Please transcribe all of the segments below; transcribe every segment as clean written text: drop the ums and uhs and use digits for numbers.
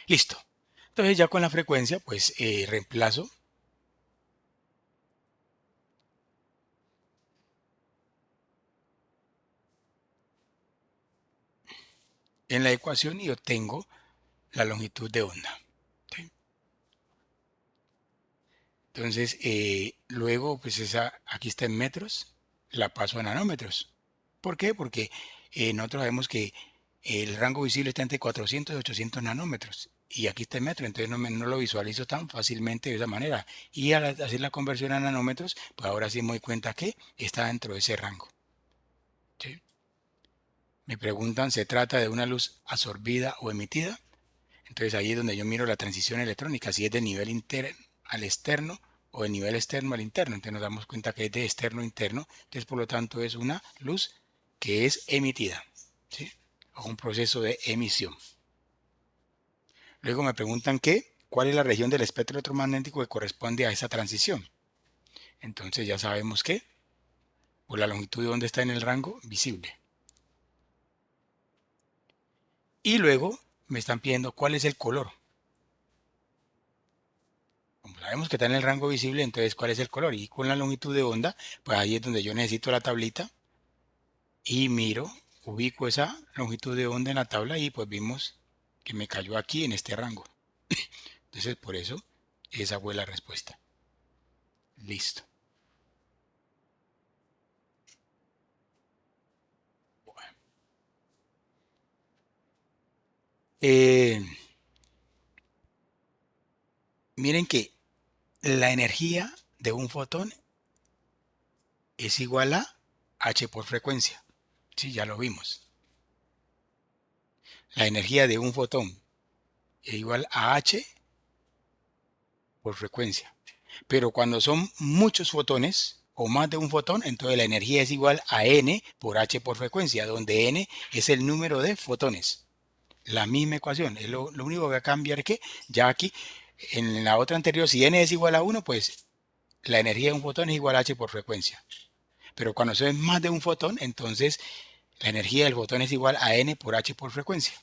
Listo. Entonces ya con la frecuencia, pues reemplazo en la ecuación y obtengo la longitud de onda. ¿Sí? Entonces, luego, pues aquí está en metros, la paso a nanómetros. ¿Por qué? Porque nosotros sabemos que el rango visible está entre 400 y 800 nanómetros. Y aquí está en metro, entonces no lo visualizo tan fácilmente de esa manera. Y al hacer la conversión a nanómetros, pues ahora sí me doy cuenta que está dentro de ese rango. ¿Sí? Me preguntan, ¿se trata de una luz absorbida o emitida? Entonces ahí es donde yo miro la transición electrónica, si es de nivel interno al externo o de nivel externo al interno. Entonces nos damos cuenta que es de externo a interno. Entonces por lo tanto es una luz que es emitida, ¿sí? O un proceso de emisión. Luego me preguntan cuál es la región del espectro electromagnético que corresponde a esa transición. Entonces ya sabemos que por la longitud de onda está en el rango visible. Y luego me están pidiendo cuál es el color. Como sabemos que está en el rango visible, entonces ¿cuál es el color? Y con la longitud de onda, pues ahí es donde yo necesito la tablita y miro, ubico esa longitud de onda en la tabla y pues vimos que me cayó aquí en este rango. Entonces por eso esa fue la respuesta. Listo. Bueno. Eh, Miren que la energía de un fotón es igual a h por frecuencia. Sí, ya lo vimos. La energía de un fotón es igual a h por frecuencia. Pero cuando son muchos fotones o más de un fotón, entonces la energía es igual a n por h por frecuencia, donde n es el número de fotones. La misma ecuación. Lo único que va a cambiar es que ya aquí, en la otra anterior, si n es igual a 1, pues la energía de un fotón es igual a h por frecuencia. Pero cuando son más de un fotón, entonces la energía del fotón es igual a n por h por frecuencia.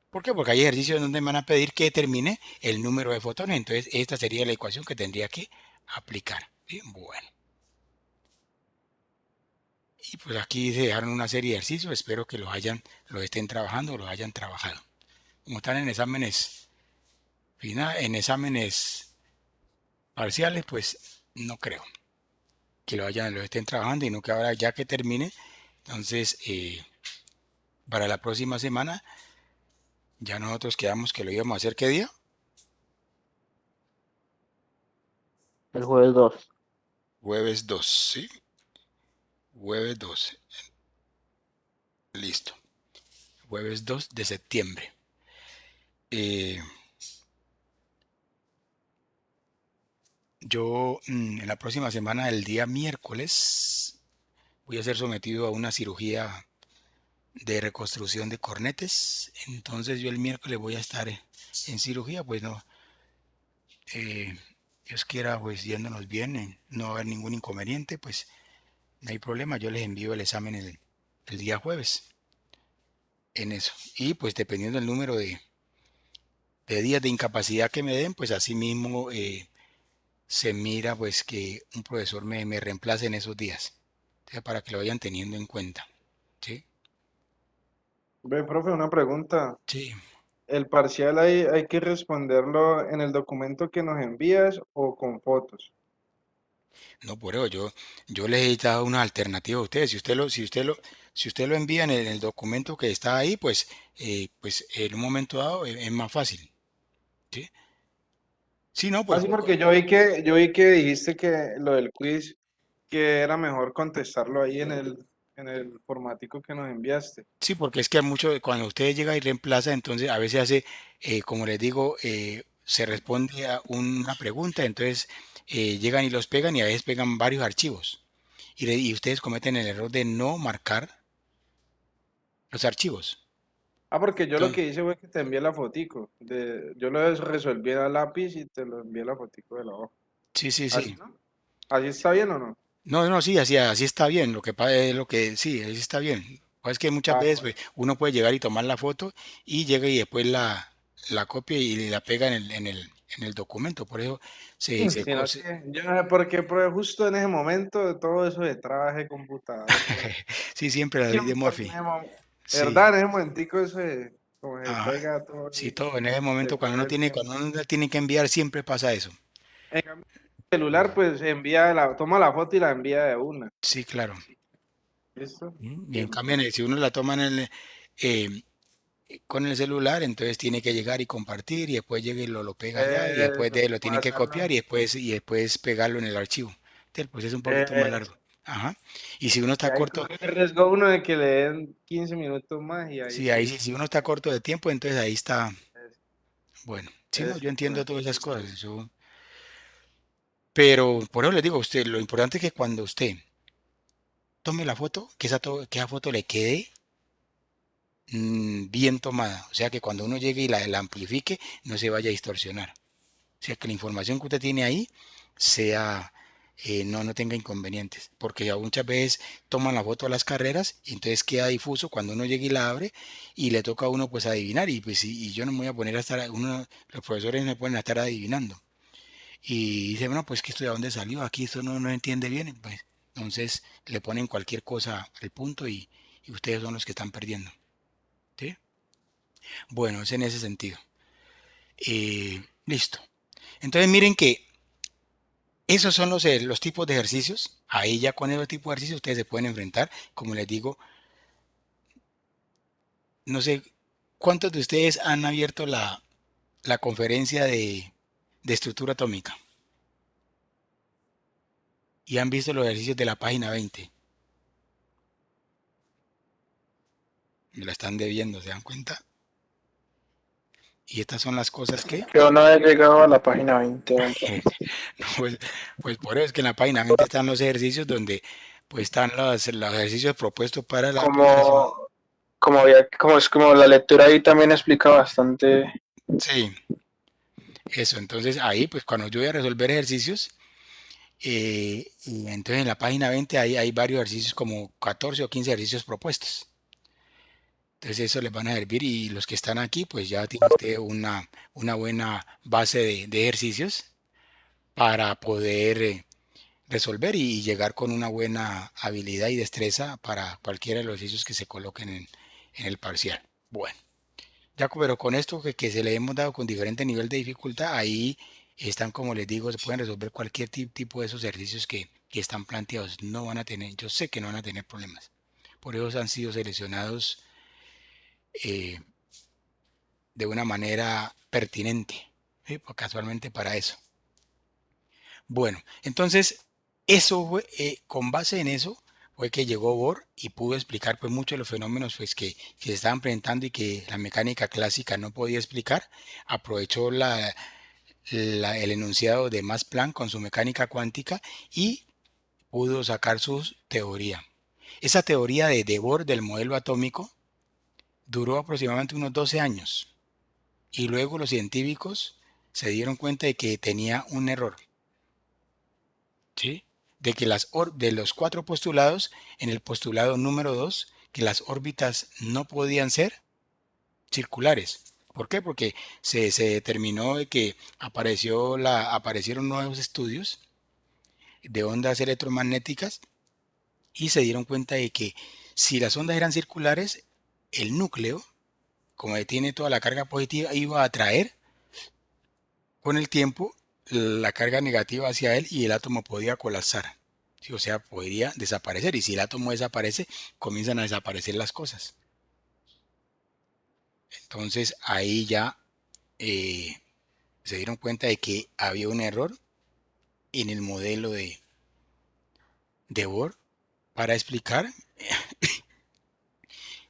¿Por qué? Porque hay ejercicios donde me van a pedir que determine el número de fotones. Entonces, esta sería la ecuación que tendría que aplicar. ¿Sí? Bueno. Y pues aquí se dejaron una serie de ejercicios. Espero que los estén trabajando o los hayan trabajado. Como están en exámenes en exámenes parciales, pues no creo que los estén trabajando y no que ahora ya que termine, entonces para la próxima semana ya nosotros quedamos que lo íbamos a hacer ¿qué día? El jueves 2. Jueves 2, ¿sí? Jueves 2. Listo. Jueves 2 de septiembre. Eh, yo en la próxima semana, el día miércoles, voy a ser sometido a una cirugía de reconstrucción de cornetes. Entonces yo el miércoles voy a estar en cirugía, pues no, eh, Dios quiera, pues yéndonos bien, no va a haber ningún inconveniente, pues no hay problema. Yo les envío el examen el día jueves en eso. Y pues dependiendo del número de días de incapacidad que me den, pues así mismo se mira pues que un profesor me reemplace en esos días. O sea, para que lo vayan teniendo en cuenta. ¿Sí? Ve, profe, una pregunta. Sí. ¿El parcial hay que responderlo en el documento que nos envías o con fotos? No, por eso yo les he dado una alternativa a ustedes. Si usted lo envía en el documento que está ahí, pues en un momento dado es más fácil. ¿Sí? Sí, no, Ah, pues sí, porque yo vi que dijiste que lo del quiz, que era mejor contestarlo ahí en el formatico que nos enviaste. sí, porque es que cuando usted llega y reemplaza, entonces a veces hace, como les digo, se responde a una pregunta, entonces llegan y los pegan y a veces pegan varios archivos. Y ustedes cometen el error de no marcar los archivos. Ah, porque yo lo Entonces, que hice fue que te envié la fotico. Yo lo resolví a lápiz y te lo envié la fotico de la hoja. sí, sí, ¿Así sí. no? ¿Así está bien o no? No, no, sí, así está bien. Lo que pasa es lo que sí, así está bien. Pues es que muchas Ah, veces bueno. uno puede llegar y tomar la foto y llega y después la copia y la pega en el documento. Por eso se Sino cose. que yo no sé por qué, pero justo en ese momento todo eso de trabajo de computador, eso, Sí, siempre la ley de siempre en Murphy. ese momento, Sí, ¿verdad? En ese momentico eso como se ajá. pega todo Sí, y todo. En ese se momento, pierde el tiempo. cuando uno la tiene que enviar, siempre pasa eso. En cambio, el celular pues toma la foto y la envía de una. Sí, claro. ¿Listo? Y en Tiempo. cambio, si uno la toma eh, con el celular, entonces tiene que llegar y compartir, y después llega y lo pega allá, y después de Eso, ahí lo tiene que copiar, pasarla. y después pegarlo en el archivo. Entonces, pues es un poquito más Eso. largo. Ajá. Y si uno Y está ahí corto, corre el riesgo uno de que le den 15 minutos más y ahí sí, ahí sí. sí, si uno está corto de tiempo, entonces ahí está, Es, bueno. Sí, no, es, yo entiendo bueno, todas esas cosas. chistoso. Pero por eso les digo a usted, lo importante es que cuando usted tome la foto, que esa foto le quede bien tomada. O sea, que cuando uno llegue y la amplifique, no se vaya a distorsionar. O sea, que la información que usted tiene ahí sea, no tenga inconvenientes. Porque ya muchas veces toman la foto a las carreras y entonces queda difuso cuando uno llega y la abre y le toca a uno pues adivinar. Y pues y yo no me voy a poner a estar, los profesores me ponen a estar adivinando. Y dice, bueno, pues que esto de dónde salió, aquí esto no entiende bien. Pues entonces le ponen cualquier cosa al punto y ustedes son los que están perdiendo. ¿Sí? Bueno, es en ese sentido. Listo. Entonces miren que esos son los tipos de ejercicios. Ahí ya con esos tipos de ejercicios ustedes se pueden enfrentar. Como les digo, no sé cuántos de ustedes han abierto la conferencia de estructura atómica y han visto los ejercicios de la página 20. Me la están debiendo, ¿se dan cuenta? Y estas son las cosas que, Yo no he llegado a la página 20 aún. pues, pues por eso es que en la página 20 están los ejercicios donde pues están los ejercicios propuestos para la aplicación. Como, como es como la lectura ahí también explica bastante. Sí, eso. Entonces ahí pues cuando yo voy a resolver ejercicios, y entonces en la página 20 hay varios ejercicios, como 14 o 15 ejercicios propuestos. Entonces eso les van a servir y los que están aquí, pues ya tiene usted una buena base de ejercicios para poder resolver y llegar con una buena habilidad y destreza para cualquiera de los ejercicios que se coloquen en el parcial. Bueno, ya pero con esto que se le hemos dado con diferente nivel de dificultad, ahí están, como les digo, se pueden resolver cualquier tipo de esos ejercicios que están planteados. No van a tener, yo sé que no van a tener problemas. Por eso han sido seleccionados eh, de una manera pertinente, ¿sí? Pues casualmente para eso. Bueno, entonces, con base en eso, fue que llegó Bohr y pudo explicar pues muchos de los fenómenos pues, que se estaban presentando y que la mecánica clásica no podía explicar. Aprovechó el enunciado de Max Planck con su mecánica cuántica y pudo sacar su teoría. Esa teoría de Bohr del modelo atómico duró aproximadamente unos 12 años y luego los científicos se dieron cuenta de que tenía un error, ¿sí? De que de los cuatro postulados, en el postulado número 2 que las órbitas no podían ser circulares. ¿Por qué? Porque se determinó de que aparecieron nuevos estudios de ondas electromagnéticas y se dieron cuenta de que si las ondas eran circulares, el núcleo, como tiene toda la carga positiva, iba a atraer con el tiempo la carga negativa hacia él y el átomo podía colapsar. Sí, o sea, podría desaparecer. Y si el átomo desaparece, comienzan a desaparecer las cosas. Entonces ahí ya eh, se dieron cuenta de que había un error en el modelo de Bohr para explicar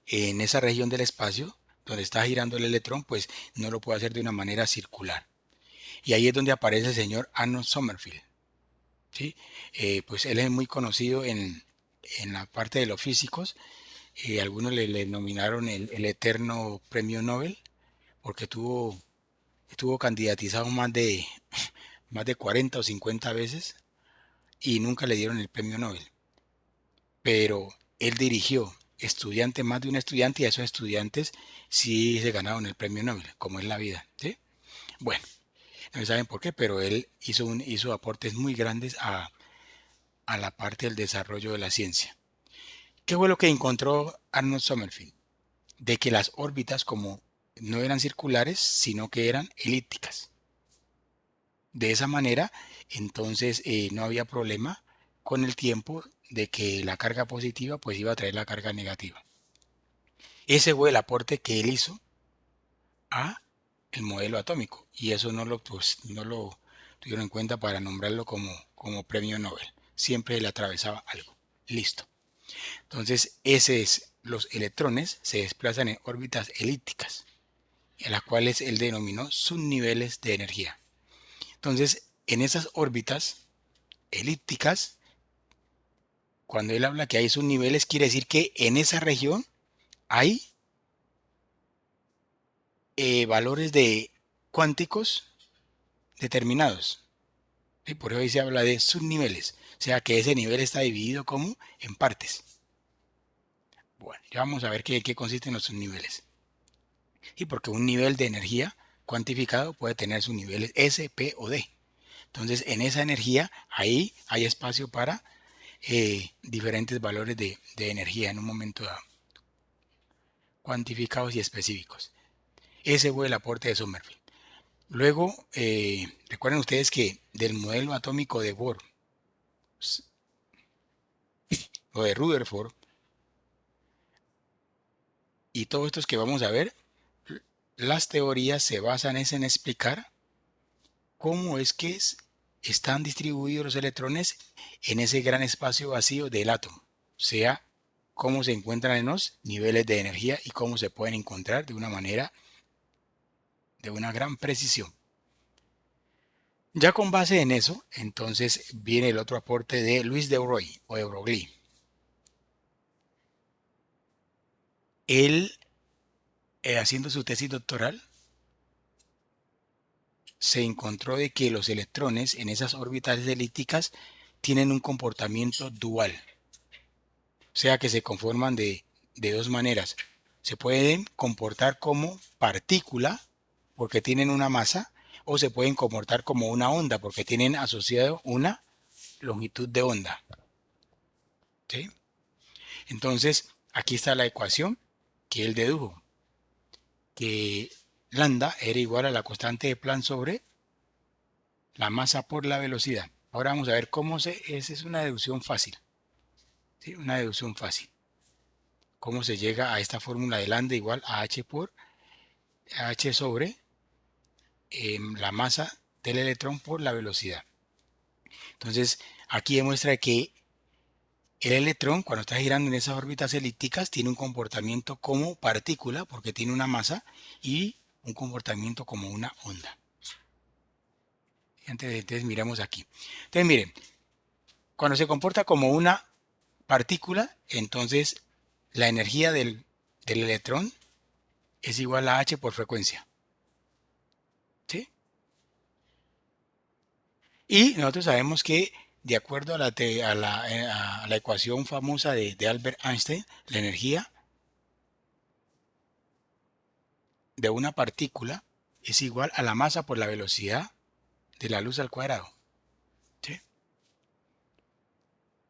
en esa región del espacio donde está girando el electrón, pues no lo puede hacer de una manera circular. Y ahí es donde aparece el señor Arnold Sommerfeld. ¿Sí? Pues él es muy conocido en la parte de los físicos. Algunos le nominaron el eterno premio Nobel porque estuvo candidatizado más de 40 o 50 veces y nunca le dieron el premio Nobel. Pero él dirigió. estudiante, más de un estudiante, y a esos estudiantes sí se ganaron el premio Nobel, como es la vida, ¿sí? Bueno, no saben por qué, pero él hizo aportes muy grandes a la parte del desarrollo de la ciencia. ¿Qué fue lo que encontró Arnold Sommerfeld? De que las órbitas como no eran circulares, sino que eran elípticas. De esa manera, entonces no había problema con el tiempo de que la carga positiva pues iba a traer la carga negativa. Ese fue el aporte que él hizo a el modelo atómico y eso pues, no lo tuvieron en cuenta para nombrarlo como premio Nobel. Siempre le atravesaba algo. Listo. Entonces, los electrones se desplazan en órbitas elípticas, en las cuales él denominó subniveles de energía. Entonces, en esas órbitas elípticas, cuando él habla que hay subniveles, quiere decir que en esa región hay valores de cuánticos determinados. Y por eso ahí se habla de subniveles. O sea que ese nivel está dividido como en partes. Bueno, ya vamos a ver qué consisten los subniveles. Y porque un nivel de energía cuantificado puede tener subniveles S, P o D. Entonces, en esa energía, ahí hay espacio para diferentes valores de energía en un momento dado, cuantificados y específicos. Ese fue el aporte de Sommerfeld. Luego, recuerden ustedes que del modelo atómico de Bohr o de Rutherford y todos estos que vamos a ver, las teorías se basan en explicar cómo es que están distribuidos los electrones en ese gran espacio vacío del átomo. O sea, cómo se encuentran en los niveles de energía y cómo se pueden encontrar de una manera de una gran precisión. Ya con base en eso, entonces viene el otro aporte de Louis de Broglie o de Broglie. Él, haciendo su tesis doctoral, se encontró de que los electrones en esas órbitas elípticas tienen un comportamiento dual. O sea que se conforman de dos maneras. Se pueden comportar como partícula porque tienen una masa o se pueden comportar como una onda porque tienen asociado una longitud de onda. ¿Sí? Entonces, aquí está la ecuación que él dedujo, que lambda era igual a la constante de Planck sobre la masa por la velocidad. Ahora vamos a ver esa es una deducción fácil, ¿sí? Una deducción fácil. Cómo se llega a esta fórmula de lambda igual a h sobre la masa del electrón por la velocidad. Entonces, aquí demuestra que el electrón, cuando está girando en esas órbitas elípticas, tiene un comportamiento como partícula, porque tiene una masa, y un comportamiento como una onda. Entonces miramos aquí. Entonces, miren, cuando se comporta como una partícula, entonces la energía del electrón es igual a h por frecuencia. ¿Sí? Y nosotros sabemos que de acuerdo a la ecuación famosa de Albert Einstein, la energía de una partícula es igual a la masa por la velocidad de la luz al cuadrado. ¿Sí?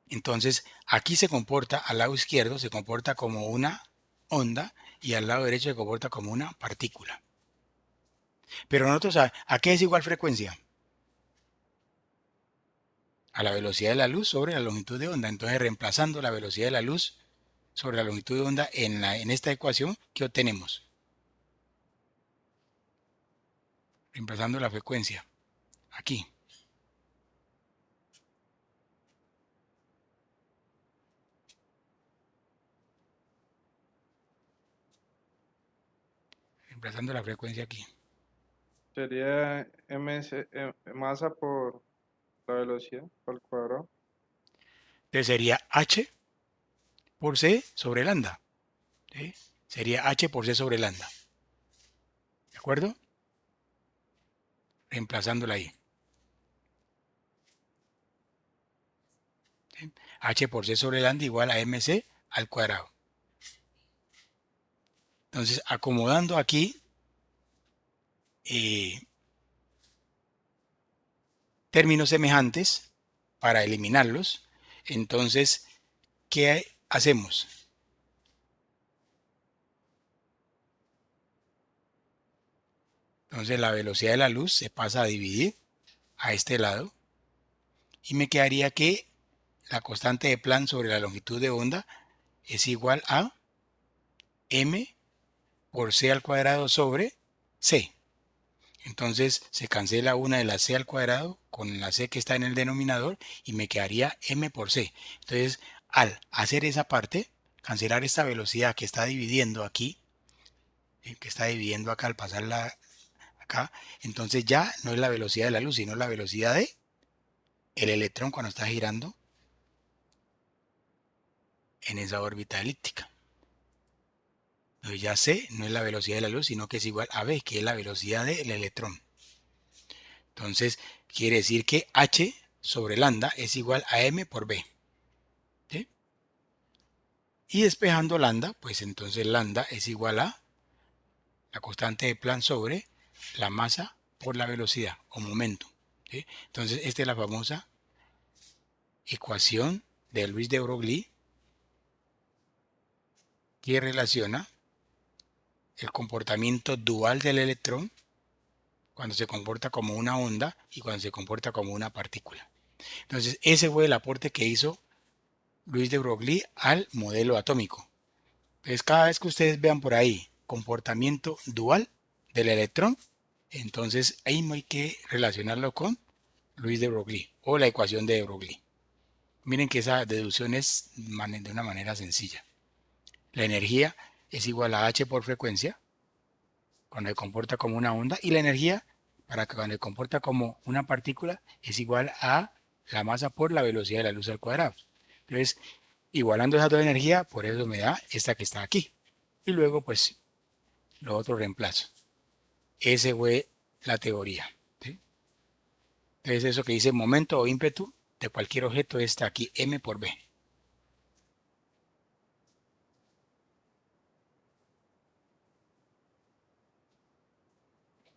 Entonces, aquí se comporta, al lado izquierdo se comporta como una onda y al lado derecho se comporta como una partícula. Pero nosotros, ¿a qué es igual frecuencia? A la velocidad de la luz sobre la longitud de onda. Entonces, reemplazando la velocidad de la luz sobre la longitud de onda en esta ecuación, ¿qué obtenemos? Reemplazando la frecuencia. Aquí. Reemplazando la frecuencia aquí. Sería masa por la velocidad al cuadrado. Entonces sería h por c sobre lambda. ¿Sí? Sería h por c sobre lambda. ¿De acuerdo? Reemplazándola ahí. ¿Sí? H por c sobre lambda igual a mc al cuadrado. Entonces, acomodando aquí eh, términos semejantes para eliminarlos, entonces, ¿qué hacemos? Entonces, la velocidad de la luz se pasa a dividir a este lado y me quedaría que la constante de Planck sobre la longitud de onda es igual a m por c al cuadrado sobre c. Entonces se cancela una de la c al cuadrado con la c que está en el denominador y me quedaría m por c. Entonces, al hacer esa parte, cancelar esta velocidad que está dividiendo aquí, que está dividiendo acá al pasarla acá, entonces ya no es la velocidad de la luz, sino la velocidad de el electrón cuando está girando en esa órbita elíptica. Entonces ya c no es la velocidad de la luz, sino que es igual a v, que es la velocidad del electrón. Entonces, quiere decir que h sobre lambda es igual a m por v. ¿Sí? Y despejando lambda, pues entonces lambda es igual a la constante de Planck sobre la masa por la velocidad o momento. ¿Sí? Entonces, esta es la famosa ecuación de Louis de Broglie que relaciona el comportamiento dual del electrón cuando se comporta como una onda y cuando se comporta como una partícula. Entonces, ese fue el aporte que hizo Louis de Broglie al modelo atómico. Entonces, cada vez que ustedes vean por ahí comportamiento dual del electrón, entonces ahí no hay que relacionarlo con Louis de Broglie o la ecuación de Broglie. Miren que esa deducción es de una manera sencilla. La energía es igual a h por frecuencia cuando se comporta como una onda y la energía para que cuando se comporta como una partícula es igual a la masa por la velocidad de la luz al cuadrado. Entonces, igualando esas dos energías, por eso me da esta que está aquí. Y luego, pues, lo otro reemplazo. Ese fue la teoría. ¿Sí? Entonces, eso que dice momento o ímpetu de cualquier objeto está aquí, m por v.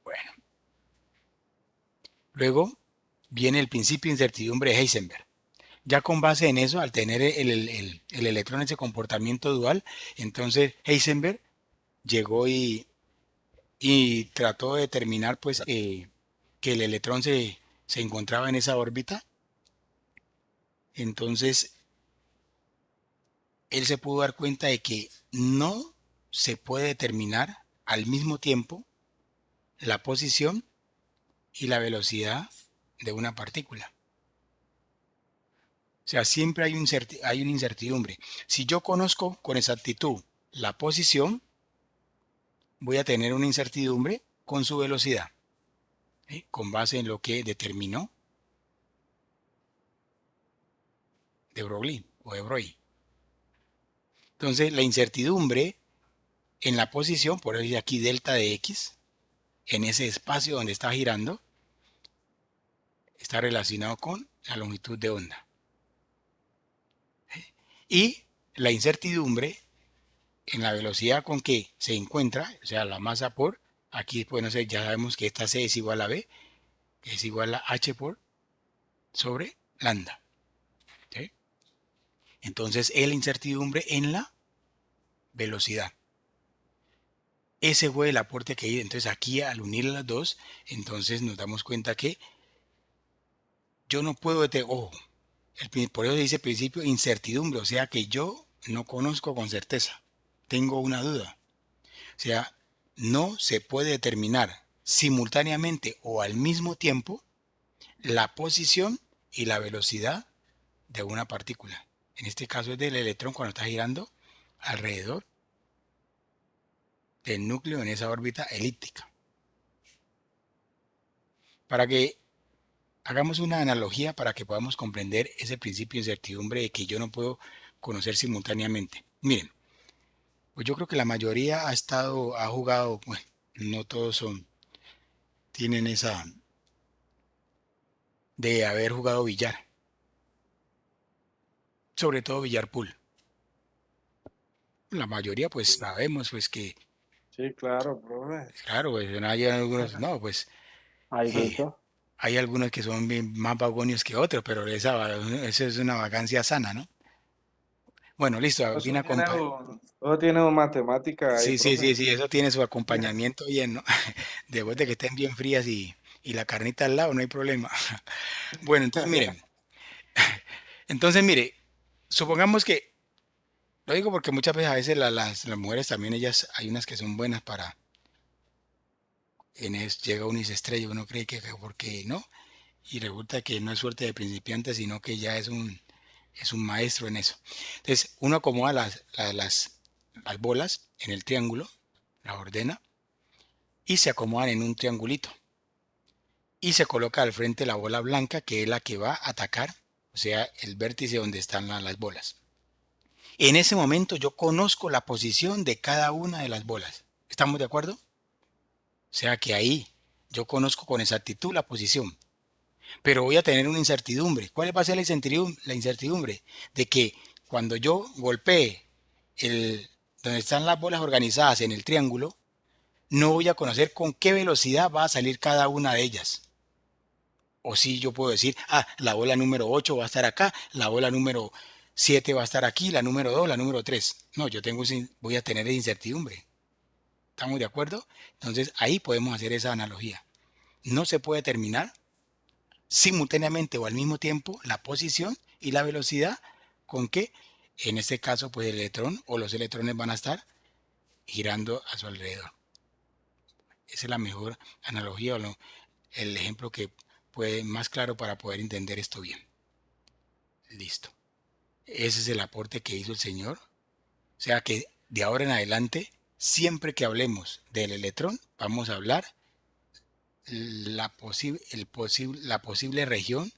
Bueno, luego viene el principio de incertidumbre de Heisenberg. Ya con base en eso, al tener el electrón ese comportamiento dual, entonces Heisenberg llegó y trató de determinar pues que el electrón se encontraba en esa órbita. Entonces él se pudo dar cuenta de que no se puede determinar al mismo tiempo la posición y la velocidad de una partícula. O sea, siempre hay una incertidumbre. Si yo conozco con exactitud la posición, voy a tener una incertidumbre con su velocidad, ¿sí? Con base en lo que determinó de Broglie o de Broglie. Entonces, la incertidumbre en la posición, por eso dice aquí delta de x, en ese espacio donde está girando, está relacionado con la longitud de onda. Y la incertidumbre en la velocidad con que se encuentra, o sea, la masa por, aquí pues no sé, ya sabemos que esta c es igual a b, que es igual a h por sobre lambda. ¿Sí? Entonces es la incertidumbre en la velocidad. Ese fue el aporte que hice. Entonces aquí al unir las dos, entonces nos damos cuenta que yo no puedo ojo, por eso dice principio incertidumbre, o sea que yo no conozco con certeza, tengo una duda. O sea, no se puede determinar simultáneamente o al mismo tiempo la posición y la velocidad de una partícula. En este caso es del electrón cuando está girando alrededor del núcleo en esa órbita elíptica. Para que hagamos una analogía para que podamos comprender ese principio de incertidumbre de que yo no puedo conocer simultáneamente. Miren, pues yo creo que la mayoría ha jugado, bueno, no todos tienen esa de haber jugado billar, sobre todo billar pool. La mayoría pues sabemos pues que Sí, claro, profe. Claro, pues hay algunos, no, pues eh, Alguito. hay algunos que son más vagonios que otros, pero esa es una vagancia sana, ¿no? Bueno, listo, Eso bien tiene acompañado. eso tiene un matemática ahí, Sí, sí, profe. sí, sí, eso tiene su acompañamiento bien, ¿no? Después de que estén bien frías y la carnita al lado, no hay problema. Bueno, entonces mire, supongamos que, lo digo porque muchas veces a veces las mujeres también, ellas, hay unas que son buenas para, llega uno y se estrella, uno cree que porque no, y resulta que no es suerte de principiante, sino que ya es un maestro en eso. Entonces, uno acomoda las bolas en el triángulo, las ordena, y se acomodan en un triangulito. Y se coloca al frente la bola blanca, que es la que va a atacar, o sea, el vértice donde están las bolas. En ese momento yo conozco la posición de cada una de las bolas. ¿Estamos de acuerdo? O sea que ahí yo conozco con exactitud la posición, pero voy a tener una incertidumbre. ¿Cuál va a ser la incertidumbre? La incertidumbre de que cuando yo golpee donde están las bolas organizadas en el triángulo, no voy a conocer con qué velocidad va a salir cada una de ellas. O si yo puedo decir, la bola número 8 va a estar acá, la bola número 7 va a estar aquí, la número 2, la número 3. No, voy a tener incertidumbre. ¿Estamos de acuerdo? Entonces ahí podemos hacer esa analogía. No se puede determinar simultáneamente o al mismo tiempo la posición y la velocidad con que, en este caso, pues el electrón o los electrones van a estar girando a su alrededor. Esa es la mejor analogía el ejemplo que puede más claro para poder entender esto bien. Listo. Ese es el aporte que hizo el Señor. O sea que de ahora en adelante, siempre que hablemos del electrón, vamos a hablar la posible región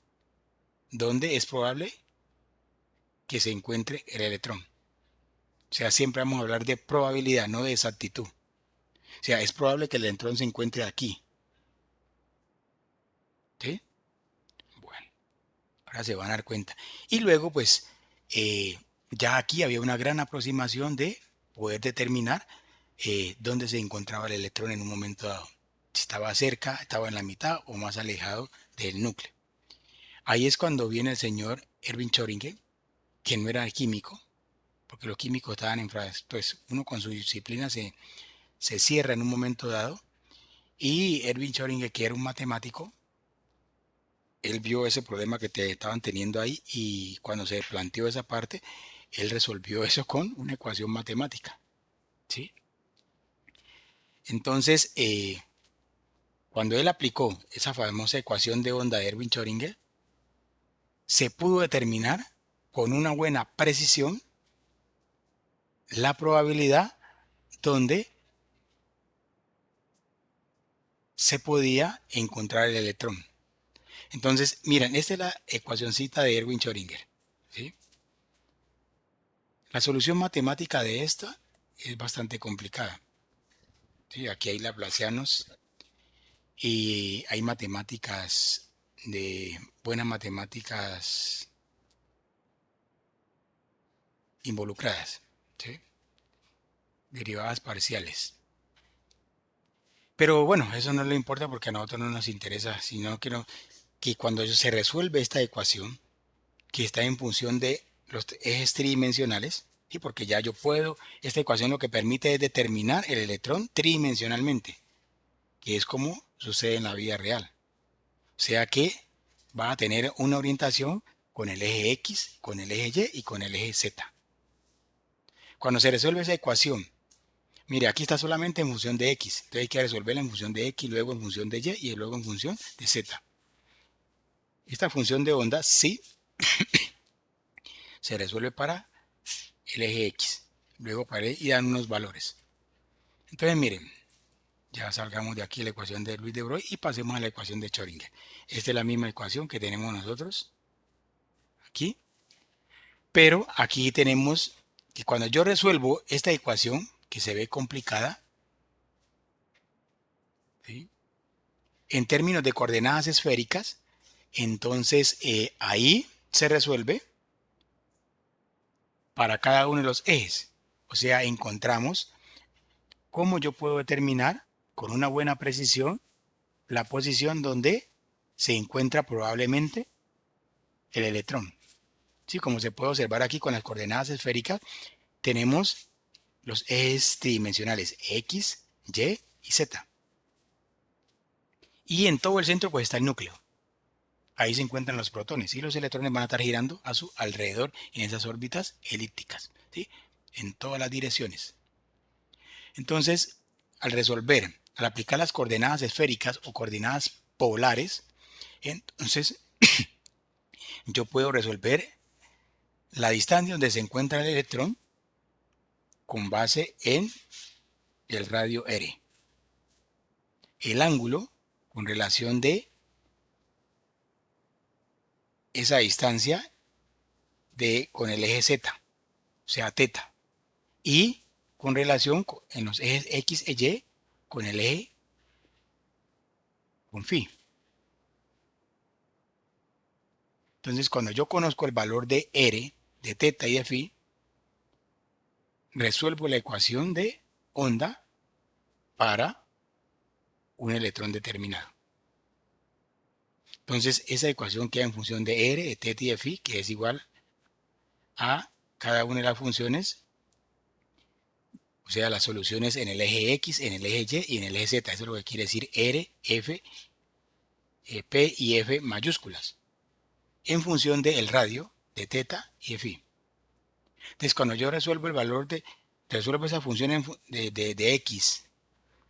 donde es probable que se encuentre el electrón. O sea, siempre vamos a hablar de probabilidad, no de exactitud. O sea, es probable que el electrón se encuentre aquí. ¿Sí? Bueno, ahora se van a dar cuenta. Y luego, pues, ya aquí había una gran aproximación de poder determinar dónde se encontraba el electrón en un momento dado. Si estaba cerca, estaba en la mitad o más alejado del núcleo. Ahí es cuando viene el señor Erwin Schrödinger, que no era químico, porque los químicos estaban en pues uno con su disciplina se cierra en un momento dado, y Erwin Schrödinger, que era un matemático, él vio ese problema que te estaban teniendo ahí y cuando se planteó esa parte, él resolvió eso con una ecuación matemática, ¿sí? Entonces, cuando él aplicó esa famosa ecuación de onda de Erwin Schrödinger, se pudo determinar con una buena precisión la probabilidad donde se podía encontrar el electrón. Entonces, miren, esta es la ecuacioncita de Erwin Schrödinger, ¿sí? La solución matemática de esta es bastante complicada, ¿sí? Aquí hay laplacianos y hay matemáticas de buenas matemáticas involucradas, ¿sí? Derivadas parciales. Pero bueno, eso no le importa porque a nosotros no nos interesa, sino que cuando se resuelve esta ecuación, que está en función de los ejes tridimensionales, y porque ya yo puedo, esta ecuación lo que permite es determinar el electrón tridimensionalmente, que es como sucede en la vida real. O sea que va a tener una orientación con el eje X, con el eje Y y con el eje Z. Cuando se resuelve esa ecuación, mire, aquí está solamente en función de X, entonces hay que resolverla en función de X, luego en función de Y luego en función de Z. Esta función de onda sí se resuelve para el eje X, luego para y dan unos valores. Entonces miren, ya salgamos de aquí la ecuación de Louis de Broglie y pasemos a la ecuación de Schrödinger. Esta es la misma ecuación que tenemos nosotros aquí, pero aquí tenemos que cuando yo resuelvo esta ecuación, que se ve complicada, ¿sí? En términos de coordenadas esféricas, entonces ahí se resuelve para cada uno de los ejes. O sea, encontramos ¿cómo yo puedo determinar con una buena precisión la posición donde se encuentra probablemente el electrón? Sí, como se puede observar aquí con las coordenadas esféricas, tenemos los ejes tridimensionales X, Y y Z. Y en todo el centro pues está el núcleo. Ahí se encuentran los protones y los electrones van a estar girando a su alrededor en esas órbitas elípticas, ¿sí? En todas las direcciones. Entonces, al aplicar las coordenadas esféricas o coordenadas polares, entonces yo puedo resolver la distancia donde se encuentra el electrón con base en el radio R. El ángulo con relación de esa distancia con el eje Z, o sea, teta. Y con relación en los ejes X e Y con el eje con phi. Entonces, cuando yo conozco el valor de R, de teta y de phi, resuelvo la ecuación de onda para un electrón determinado. Entonces, esa ecuación queda en función de R, de teta y de phi, que es igual a cada una de las funciones, o sea, las soluciones en el eje X, en el eje Y y en el eje Z. Eso es lo que quiere decir R, F, P y F mayúsculas, en función del radio de teta y de phi. Entonces, cuando yo resuelvo resuelvo esa función de X,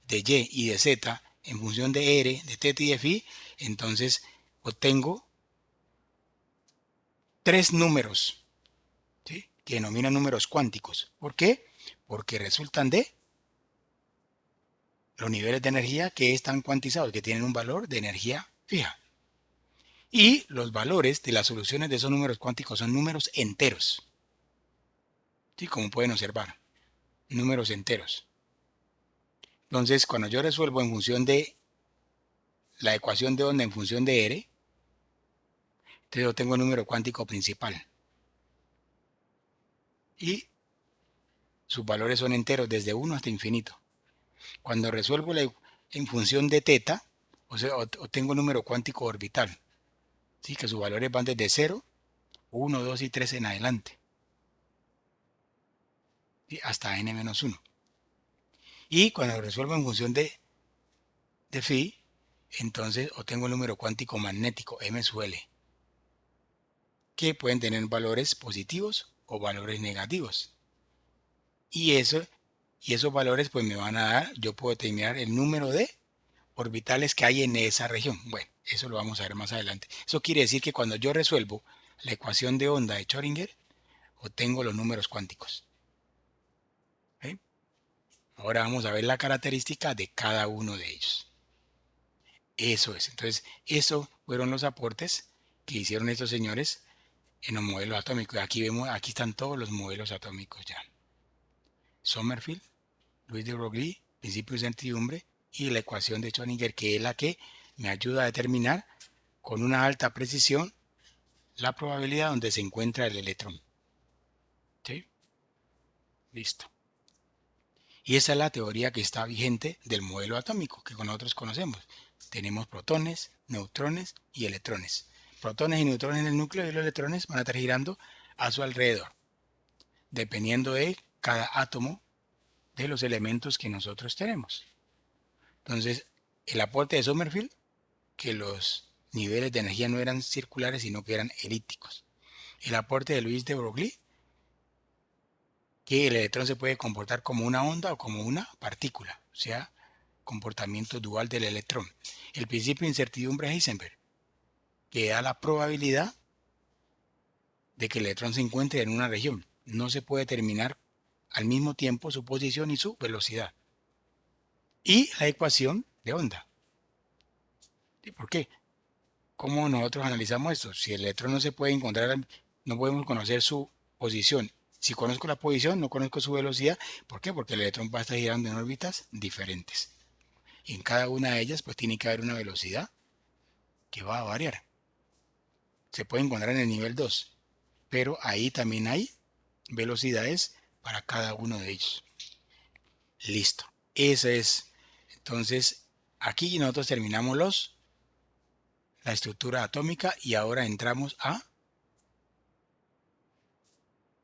de Y y de Z en función de R, de teta y de phi, entonces obtengo tres números, ¿sí? Que denominan números cuánticos. ¿Por qué? Porque resultan de los niveles de energía que están cuantizados, que tienen un valor de energía fija. Y los valores de las soluciones de esos números cuánticos son números enteros. ¿Sí? Como pueden observar, números enteros. Entonces, cuando yo resuelvo en función de la ecuación de onda en función de R, entonces yo tengo el número cuántico principal. Y sus valores son enteros desde 1 hasta infinito. Cuando resuelvo en función de teta, o sea, obtengo el número cuántico orbital. ¿Sí? Que sus valores van desde 0, 1, 2 y 3 en adelante. ¿Sí? Hasta n-1. Y cuando resuelvo en función de phi, entonces obtengo el número cuántico magnético, m sub L, que pueden tener valores positivos o valores negativos. Y esos valores pues me van a dar, yo puedo determinar el número de orbitales que hay en esa región. Bueno, eso lo vamos a ver más adelante. Eso quiere decir que cuando yo resuelvo la ecuación de onda de Schrödinger, obtengo los números cuánticos. ¿Sí? Ahora vamos a ver la característica de cada uno de ellos. Eso es. Entonces, esos fueron los aportes que hicieron estos señores en los modelos atómicos. Aquí están todos los modelos atómicos ya. Sommerfeld, Louis de Broglie, principio de incertidumbre y la ecuación de Schrödinger, que es la que me ayuda a determinar con una alta precisión la probabilidad donde se encuentra el electrón. ¿Sí? Listo. Y esa es la teoría que está vigente del modelo atómico que nosotros conocemos. Tenemos protones, neutrones y electrones. Protones y neutrones en el núcleo y los electrones van a estar girando a su alrededor, dependiendo de cada átomo de los elementos que nosotros tenemos. Entonces, el aporte de Sommerfeld, que los niveles de energía no eran circulares, sino que eran elípticos. El aporte de Louis de Broglie, que el electrón se puede comportar como una onda o como una partícula, o sea, comportamiento dual del electrón. El principio de incertidumbre de Heisenberg, que da la probabilidad de que el electrón se encuentre en una región. No se puede determinar al mismo tiempo su posición y su velocidad. Y la ecuación de onda. ¿Y por qué? ¿Cómo nosotros analizamos esto? Si el electrón no se puede encontrar, no podemos conocer su posición. Si conozco la posición, no conozco su velocidad. ¿Por qué? Porque el electrón va a estar girando en órbitas diferentes. Y en cada una de ellas, pues tiene que haber una velocidad que va a variar. Se puede encontrar en el nivel 2, pero ahí también hay velocidades para cada uno de ellos. Listo. Ese es. Entonces, aquí nosotros terminamos la estructura atómica y ahora entramos a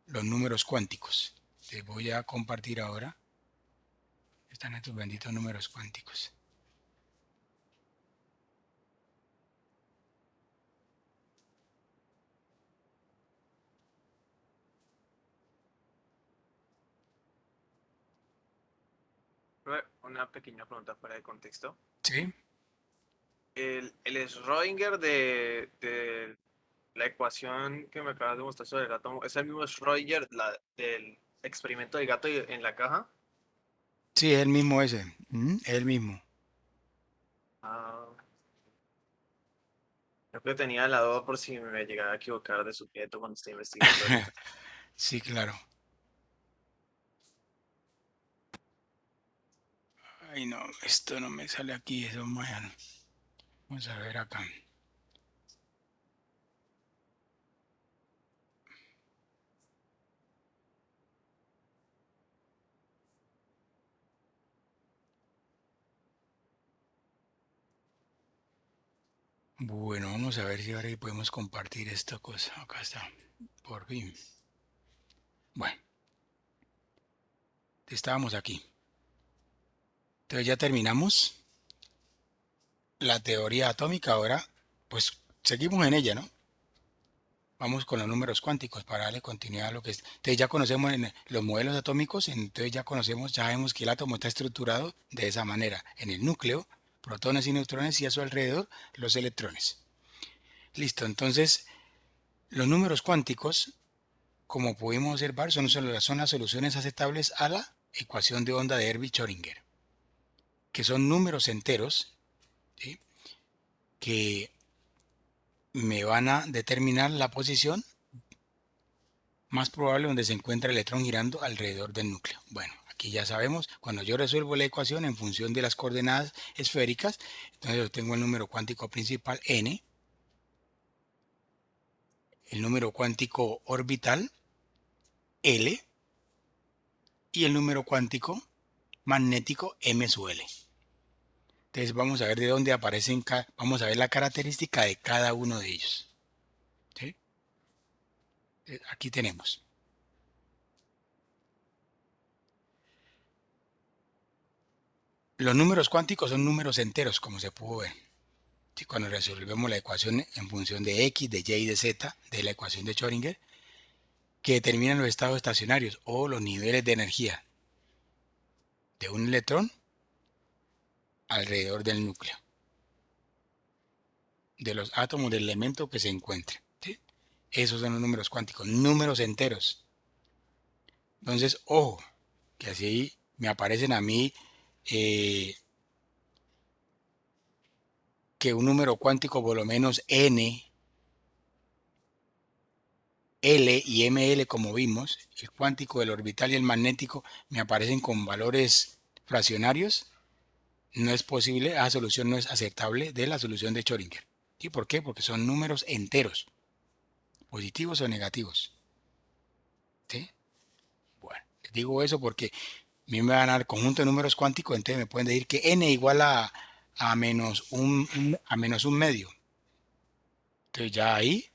los números cuánticos. Les voy a compartir ahora. Están estos benditos números cuánticos. Una pequeña pregunta fuera de contexto. ¿Sí? El Schrödinger de la ecuación que me acabas de mostrar sobre el átomo, ¿es el mismo Schrödinger del experimento del gato en la caja? Sí, es el mismo ese. Es el mismo. Ah, creo que tenía la duda por si me llegaba a equivocar de sujeto cuando estoy investigando ahorita. Sí, claro. Ay, no, esto no me sale aquí, eso es mal. Vamos a ver acá. Bueno, vamos a ver si ahora podemos compartir esta cosa. Acá está. Por fin. Bueno, estábamos aquí. Entonces ya terminamos la teoría atómica. Ahora, pues seguimos en ella, ¿no? Vamos con los números cuánticos para darle continuidad a lo que es. Entonces ya conocemos en los modelos atómicos, entonces ya conocemos, ya vemos que el átomo está estructurado de esa manera. En el núcleo, protones y neutrones y a su alrededor los electrones. Listo, entonces los números cuánticos, como pudimos observar, son las soluciones aceptables a la ecuación de onda de Herbi-Schrödinger, que son números enteros, ¿sí?, que me van a determinar la posición más probable donde se encuentra el electrón girando alrededor del núcleo. Bueno, aquí ya sabemos, cuando yo resuelvo la ecuación en función de las coordenadas esféricas, entonces yo tengo el número cuántico principal n, el número cuántico orbital L y el número cuántico magnético M sub L. Entonces vamos a ver de dónde aparecen, vamos a ver la característica de cada uno de ellos. ¿Sí? Aquí tenemos. Los números cuánticos son números enteros, como se pudo ver. ¿Sí? Cuando resolvemos la ecuación en función de x, de y y de z, de la ecuación de Schrödinger, que determinan los estados estacionarios o los niveles de energía de un electrón alrededor del núcleo, de los átomos del elemento que se encuentre. ¿Sí? Esos son los números cuánticos, números enteros. Entonces, ojo, que así me aparecen a mí que un número cuántico por lo menos n, L y ML, como vimos, el cuántico, el orbital y el magnético, me aparecen con valores fraccionarios. No es posible, la solución no es aceptable de la solución de Schrödinger. ¿Y por qué? Porque son números enteros, positivos o negativos. ¿Sí? Bueno, les digo eso porque a mí me van a dar conjunto de números cuánticos, entonces me pueden decir que n igual a menos un medio. Entonces ya ahí,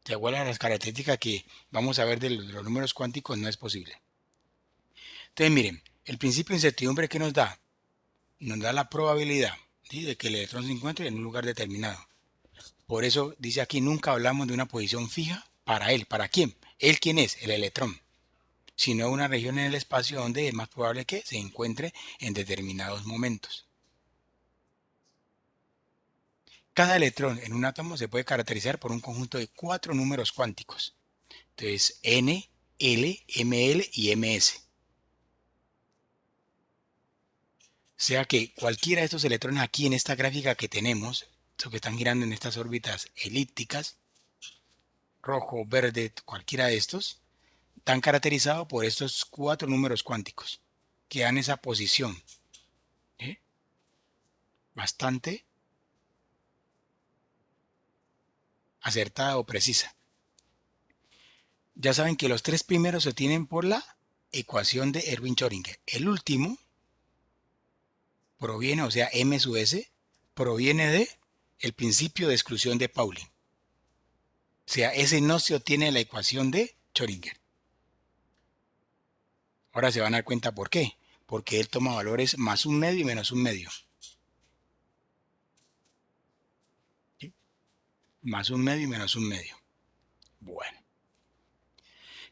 de igual a las características que vamos a ver de los números cuánticos, no es posible. Entonces miren, el principio de incertidumbre que nos da la probabilidad, ¿sí?, de que el electrón se encuentre en un lugar determinado. Por eso dice aquí, nunca hablamos de una posición fija para él. ¿Para quién? ¿Él quién es? El electrón. Sino una región en el espacio donde es más probable que se encuentre en determinados momentos. Cada electrón en un átomo se puede caracterizar por un conjunto de 4 números cuánticos. Entonces, N, L, ML y MS. O sea que cualquiera de estos electrones aquí en esta gráfica que tenemos, los que están girando en estas órbitas elípticas, rojo, verde, cualquiera de estos, están caracterizados por estos 4 números cuánticos que dan esa posición, ¿eh?, bastante acertada o precisa. Ya saben que los 3 primeros se obtienen por la ecuación de Erwin-Schrödinger. El último proviene, o sea, M sub S, proviene de el principio de exclusión de Pauli. O sea, ese no se obtiene de la ecuación de Schrödinger. Ahora se van a dar cuenta por qué. Porque él toma valores más un medio y menos un medio. ¿Sí? Más un medio y menos un medio. Bueno.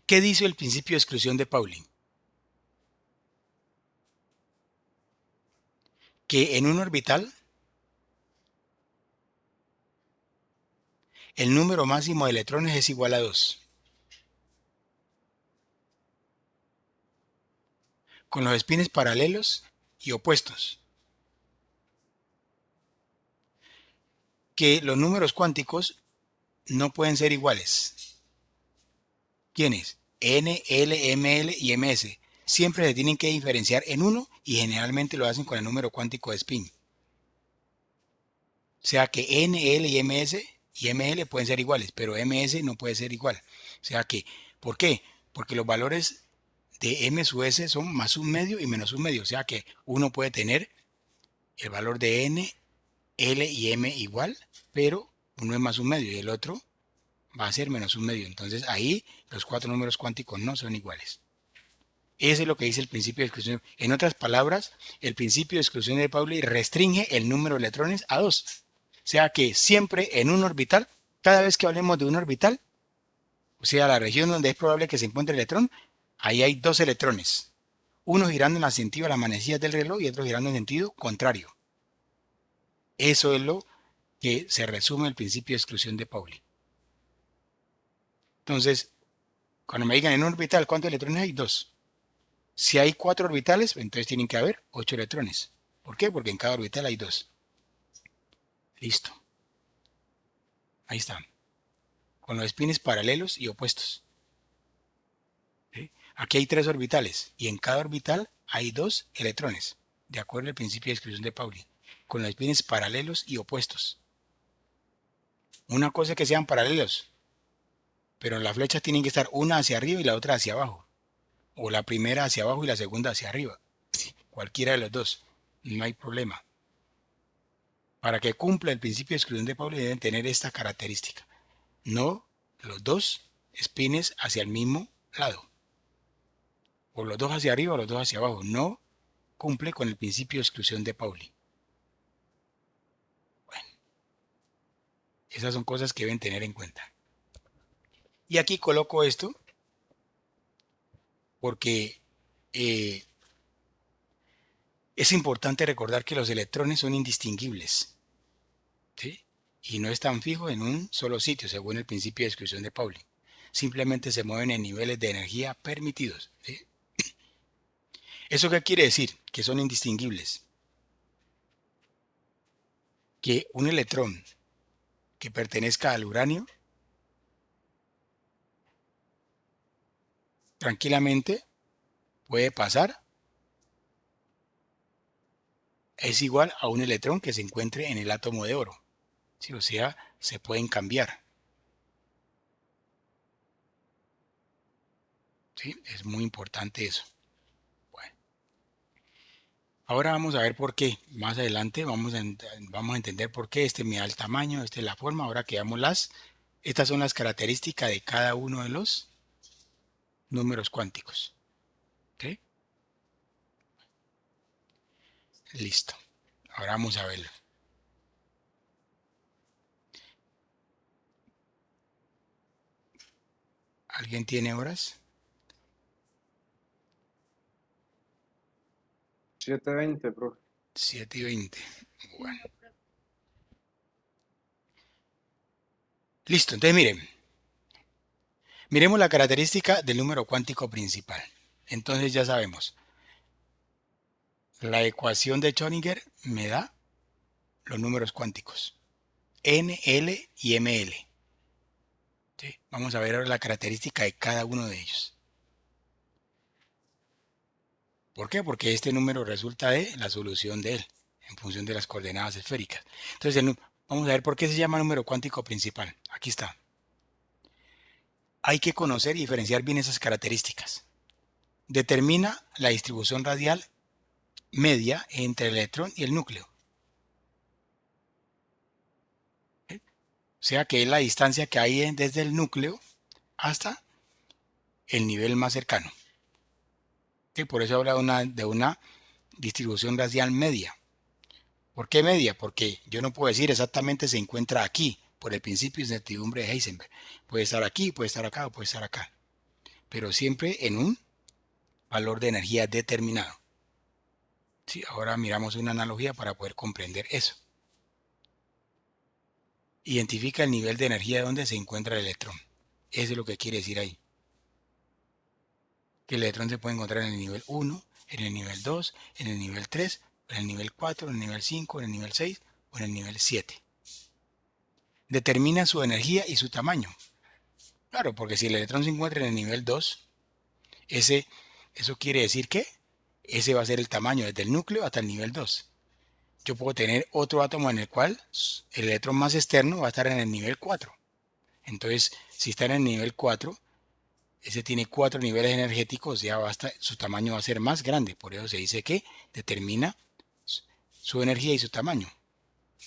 ¿Qué dice el principio de exclusión de Pauli? Que en un orbital el número máximo de electrones es igual a 2. Con los espines paralelos y opuestos. Que los números cuánticos no pueden ser iguales. ¿Quiénes? N, L, ML y MS. Siempre se tienen que diferenciar en uno y generalmente lo hacen con el número cuántico de spin. O sea que N, L y MS y ML pueden ser iguales, pero MS no puede ser igual. O sea que, ¿por qué? Porque los valores de M sub S son más un medio y menos un medio. O sea que uno puede tener el valor de N, L y M igual, pero uno es más un medio y el otro va a ser menos un medio. Entonces ahí los cuatro números cuánticos no son iguales. Eso es lo que dice el principio de exclusión. En otras palabras, el principio de exclusión de Pauli restringe el número de electrones a 2. O sea que siempre en un orbital, cada vez que hablemos de un orbital, o sea, la región donde es probable que se encuentre el electrón, ahí hay 2 electrones. Uno girando en el sentido de las manecillas del reloj y otro girando en sentido contrario. Eso es lo que se resume el principio de exclusión de Pauli. Entonces, cuando me digan en un orbital, ¿cuántos electrones hay? 2. Si hay 4 orbitales, entonces tienen que haber 8 electrones. ¿Por qué? Porque en cada orbital hay 2. Listo. Ahí están. Con los espines paralelos y opuestos. ¿Sí? Aquí hay 3 orbitales y en cada orbital hay 2 electrones, de acuerdo al principio de exclusión de Pauli, con los espines paralelos y opuestos. Una cosa es que sean paralelos, pero las flechas tienen que estar una hacia arriba y la otra hacia abajo. O la primera hacia abajo y la segunda hacia arriba. Cualquiera de los dos. No hay problema. Para que cumpla el principio de exclusión de Pauli deben tener esta característica. No los dos espines hacia el mismo lado. O los dos hacia arriba o los dos hacia abajo. No cumple con el principio de exclusión de Pauli. Bueno, esas son cosas que deben tener en cuenta. Y aquí coloco esto porque es importante recordar que los electrones son indistinguibles, ¿sí? Y no están fijos en un solo sitio, según el principio de exclusión de Pauli. Simplemente se mueven en niveles de energía permitidos, ¿sí? ¿Eso qué quiere decir? Que son indistinguibles. Que un electrón que pertenezca al uranio tranquilamente puede pasar, es igual a un electrón que se encuentre en el átomo de oro, ¿sí? O sea, se pueden cambiar, ¿sí? Es muy importante eso. Bueno, ahora vamos a ver por qué. Más adelante vamos a entender por qué. Este me da el tamaño, esta es la forma. Ahora que veamos estas son las características de cada uno de los números cuánticos. ¿Ok? Listo. Ahora vamos a verlo. ¿Alguien tiene horas? 7:20, profe. 7:20. Bueno. Listo. Entonces miren. Miremos la característica del número cuántico principal. Entonces ya sabemos. La ecuación de Schrödinger me da los números cuánticos. N, L y ML. ¿Sí? Vamos a ver ahora la característica de cada uno de ellos. ¿Por qué? Porque este número resulta de la solución de él, en función de las coordenadas esféricas. Entonces, vamos a ver por qué se llama número cuántico principal. Aquí está. Hay que conocer y diferenciar bien esas características. Determina la distribución radial media entre el electrón y el núcleo. ¿Sí? O sea que es la distancia que hay desde el núcleo hasta el nivel más cercano. ¿Sí? Por eso habla de una distribución radial media. ¿Por qué media? Porque yo no puedo decir exactamente se encuentra aquí, por el principio de incertidumbre de Heisenberg. Puede estar aquí, puede estar acá o puede estar acá. Pero siempre en un valor de energía determinado. Sí, ahora miramos una analogía para poder comprender eso. Identifica el nivel de energía donde se encuentra el electrón. Eso es lo que quiere decir ahí. Que el electrón se puede encontrar en el nivel 1, en el nivel 2, en el nivel 3, en el nivel 4, en el nivel 5, en el nivel 6 o en el nivel 7. Determina su energía y su tamaño. Claro, porque si el electrón se encuentra en el nivel 2, eso quiere decir que ese va a ser el tamaño desde el núcleo hasta el nivel 2. Yo puedo tener otro átomo en el cual el electrón más externo va a estar en el nivel 4. Entonces, si está en el nivel 4, ese tiene 4 niveles energéticos, ya su tamaño va a ser más grande. Por eso se dice que determina su energía y su tamaño.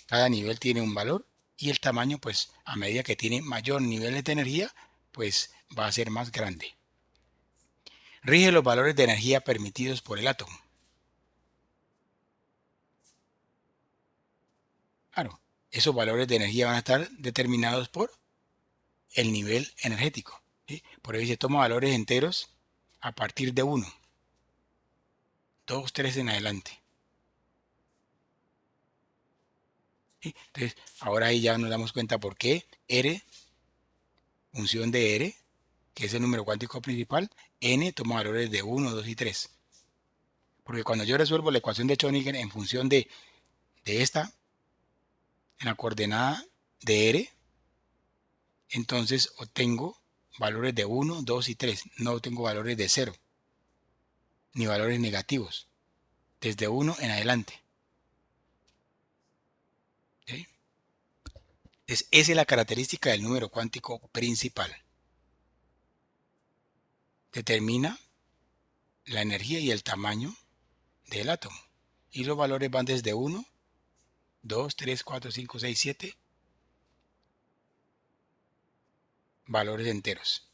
Cada nivel tiene un valor y el tamaño, pues, a medida que tiene mayor niveles de energía, pues va a ser más grande. Rige los valores de energía permitidos por el átomo. Claro, esos valores de energía van a estar determinados por el nivel energético. ¿Sí? Por eso se toma valores enteros a partir de 1, 2, 3 en adelante. ¿Sí? Entonces, ahora ahí ya nos damos cuenta por qué R, función de R, que es el número cuántico principal, N toma valores de 1, 2 y 3. Porque cuando yo resuelvo la ecuación de Schrödinger en función de esta, en la coordenada de R, entonces obtengo valores de 1, 2 y 3. No obtengo valores de 0, ni valores negativos, desde 1 en adelante. ¿Sí? Entonces, esa es la característica del número cuántico principal. Determina la energía y el tamaño del átomo. Y los valores van desde 1, 2, 3, 4, 5, 6, 7 valores enteros.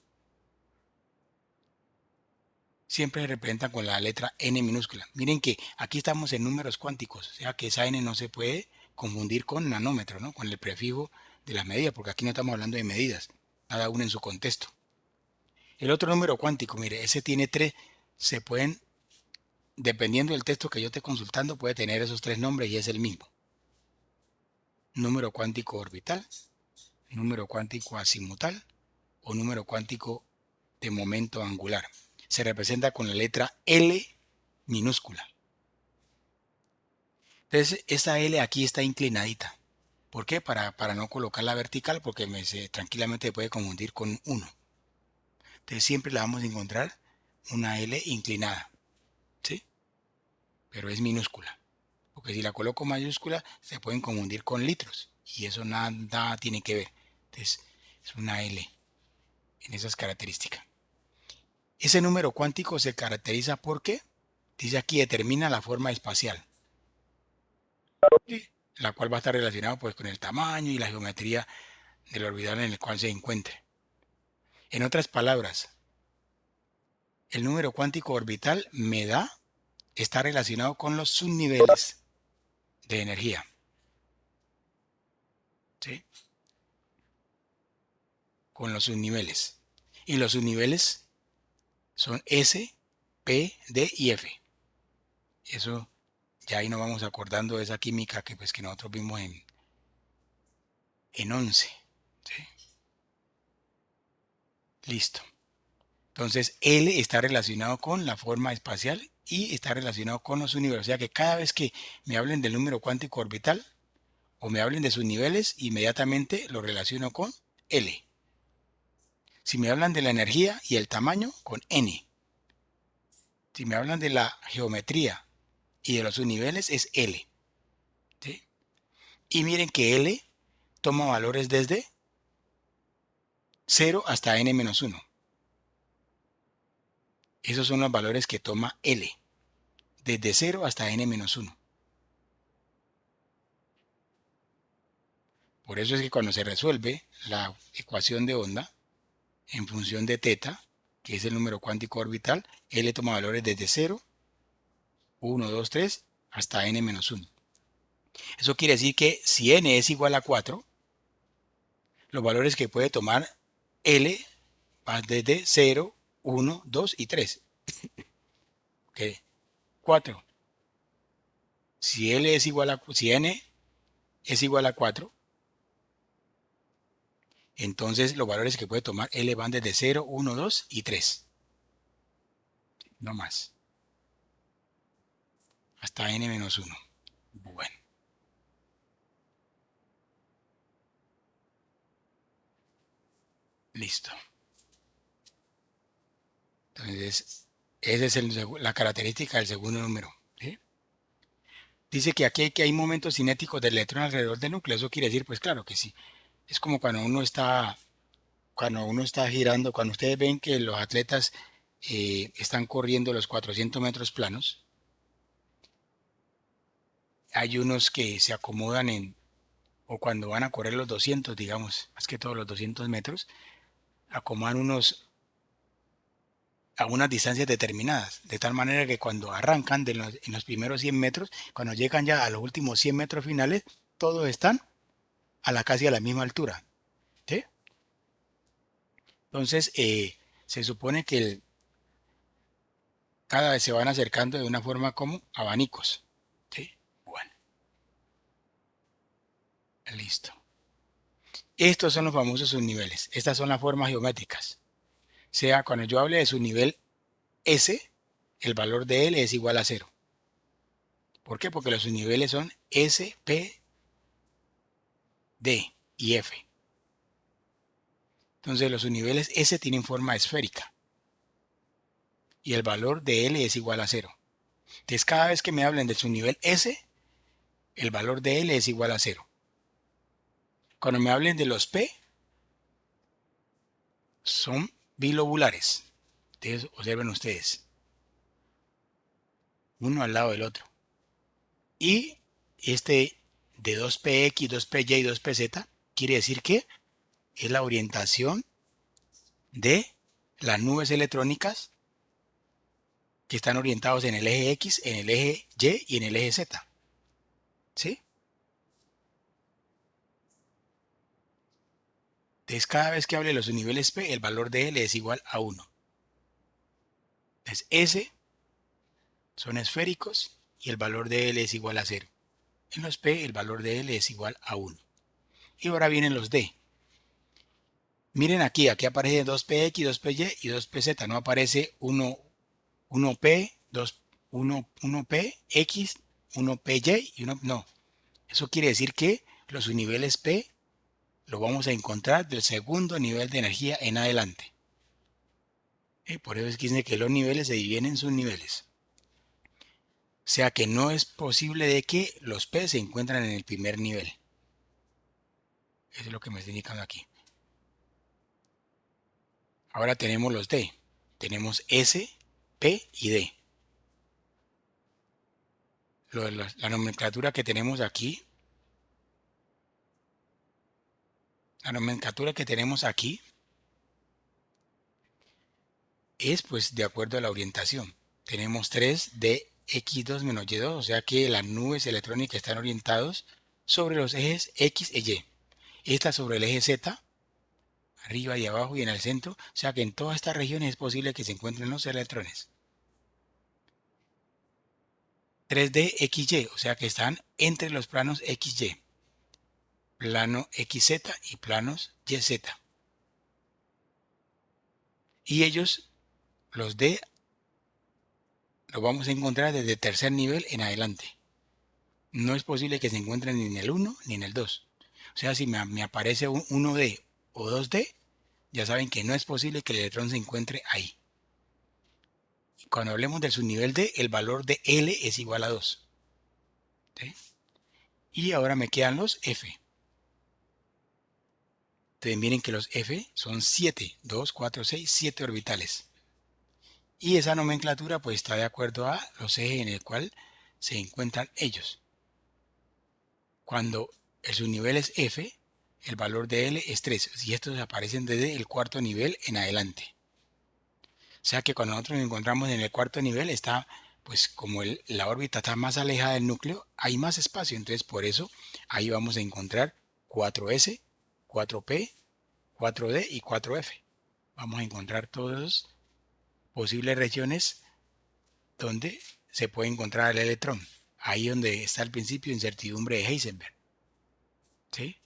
Siempre se representan con la letra N minúscula. Miren que aquí estamos en números cuánticos, o sea que esa N no se puede confundir con nanómetro, ¿no? Con el prefijo de las medidas, porque aquí no estamos hablando de medidas, cada uno en su contexto. El otro número cuántico, mire, ese tiene 3, se pueden, dependiendo del texto que yo esté consultando, puede tener esos 3 nombres y es el mismo. Número cuántico orbital, número cuántico azimutal o número cuántico de momento angular. Se representa con la letra L minúscula. Entonces, esta L aquí está inclinadita. ¿Por qué? Para no colocarla vertical, porque tranquilamente se puede confundir con 1. Entonces, siempre la vamos a encontrar una L inclinada. ¿Sí? Pero es minúscula. Porque si la coloco mayúscula, se pueden confundir con litros. Y eso nada tiene que ver. Entonces, es una L en esas características. Ese número cuántico se caracteriza porque, dice aquí, determina la forma espacial. ¿Sí? La cual va a estar relacionada pues, con el tamaño y la geometría del orbital en el cual se encuentre. En otras palabras, el número cuántico orbital está relacionado con los subniveles de energía. ¿Sí? Con los subniveles. Y los subniveles son S, P, D y F. Eso ya ahí nos vamos acordando de esa química que nosotros vimos en 11. ¿Sí? Listo. Entonces L está relacionado con la forma espacial y está relacionado con los subniveles. O sea que cada vez que me hablen del número cuántico orbital o me hablen de sus niveles, inmediatamente lo relaciono con L. Si me hablan de la energía y el tamaño, con N. Si me hablan de la geometría y de los subniveles, es L. ¿Sí? Y miren que L toma valores desde 0 hasta n-1. Esos son los valores que toma L. desde 0 hasta n-1. Por eso es que cuando se resuelve la ecuación de onda en función de teta, que es el número cuántico orbital, L toma valores desde 0, 1, 2, 3 hasta n-1. Eso quiere decir que si n es igual a 4, los valores que puede tomar L van desde 0, 1, 2 y 3. ¿Ok? 4. Si n es igual a 4, entonces los valores que puede tomar L van desde 0, 1, 2 y 3. No más. Hasta n-1. Bueno. Listo. Entonces, esa es la característica del segundo número. ¿Sí? Dice que aquí hay momentos cinéticos del electrón alrededor del núcleo. Eso quiere decir, pues claro que sí. Es como cuando uno está girando, cuando ustedes ven que los atletas están corriendo los 400 metros planos, hay unos que se acomodan o cuando van a correr los 200, digamos, más que todos los 200 metros, acomodan unos a unas distancias determinadas, de tal manera que cuando arrancan en los primeros 100 metros, cuando llegan ya a los últimos 100 metros finales, todos están casi a la misma altura. ¿Sí? Entonces, se supone que cada vez se van acercando de una forma como abanicos. ¿Sí? Bueno, listo. Estos son los famosos subniveles. Estas son las formas geométricas. O sea, cuando yo hable de subnivel S, el valor de L es igual a 0. ¿Por qué? Porque los subniveles son S, P, D y F. Entonces los subniveles S tienen forma esférica. Y el valor de L es igual a 0. Entonces cada vez que me hablen del subnivel S, el valor de L es igual a 0. Cuando me hablen de los P, son bilobulares. Entonces observen ustedes. Uno al lado del otro. Y este de 2px, 2py y 2pz quiere decir que es la orientación de las nubes electrónicas que están orientados en el eje X, en el eje Y y en el eje Z. ¿Sí? Entonces cada vez que hable de los niveles P, el valor de L es igual a 1. Entonces S son esféricos y el valor de L es igual a 0. En los P el valor de L es igual a 1. Y ahora vienen los D. Miren aquí aparece 2px, 2py y 2pz. No aparece 1p, 1px, 1py y 1... No. Eso quiere decir que los subniveles P los vamos a encontrar del segundo nivel de energía en adelante. Por eso es que dice que los niveles se dividen en subniveles. O sea que no es posible de que los P se encuentran en el primer nivel. Eso es lo que me está indicando aquí. Ahora tenemos los D. Tenemos S, P y D. La nomenclatura que tenemos aquí. La nomenclatura que tenemos aquí es pues de acuerdo a la orientación. Tenemos 3 de X2 menos Y2, o sea que las nubes electrónicas están orientados sobre los ejes X e Y. Esta sobre el eje Z, arriba y abajo y en el centro, o sea que en todas estas regiones es posible que se encuentren los electrones. 3D XY, o sea que están entre los planos XY, plano XZ y planos YZ. Y ellos, los D, los vamos a encontrar desde el tercer nivel en adelante. No es posible que se encuentren ni en el 1 ni en el 2. O sea, si me aparece un 1D o 2D, ya saben que no es posible que el electrón se encuentre ahí. Cuando hablemos del subnivel D, el valor de L es igual a 2. ¿Sí? Y ahora me quedan los F. Entonces miren que los F son 7, 2, 4, 6, 7 orbitales. Y esa nomenclatura pues está de acuerdo a los ejes en el cual se encuentran ellos. Cuando el subnivel es F, el valor de L es 3. Y estos aparecen desde el cuarto nivel en adelante. O sea que cuando nosotros nos encontramos en el cuarto nivel está, pues como la órbita está más alejada del núcleo, hay más espacio. Entonces por eso ahí vamos a encontrar 4S, 4P, 4D y 4F. Vamos a encontrar todas posibles regiones donde se puede encontrar el electrón. Ahí donde está el principio de incertidumbre de Heisenberg. ¿Sí?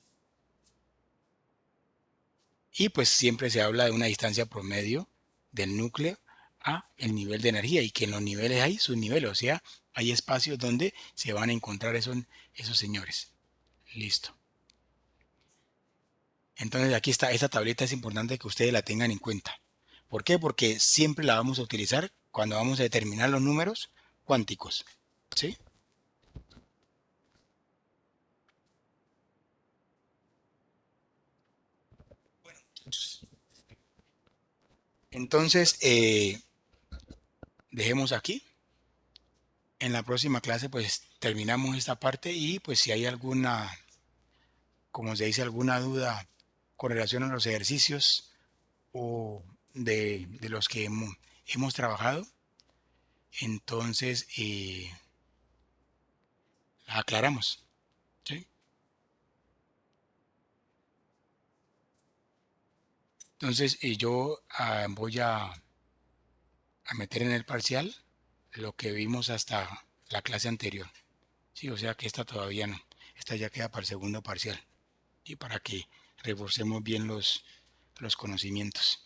Y pues siempre se habla de una distancia promedio del núcleo a el nivel de energía y que en los niveles hay subniveles, o sea, hay espacios donde se van a encontrar esos señores. Listo. Entonces aquí está, esta tableta es importante que ustedes la tengan en cuenta. ¿Por qué? Porque siempre la vamos a utilizar cuando vamos a determinar los números cuánticos. ¿Sí? Entonces, dejemos aquí. En la próxima clase pues terminamos esta parte y pues si hay alguna, como se dice, alguna duda con relación a los ejercicios o de los que hemos trabajado, entonces la aclaramos. ¿Sí? Entonces yo voy a meter en el parcial lo que vimos hasta la clase anterior. Sí, o sea que esta todavía no. Esta ya queda para el segundo parcial. Y para que reforcemos bien los conocimientos.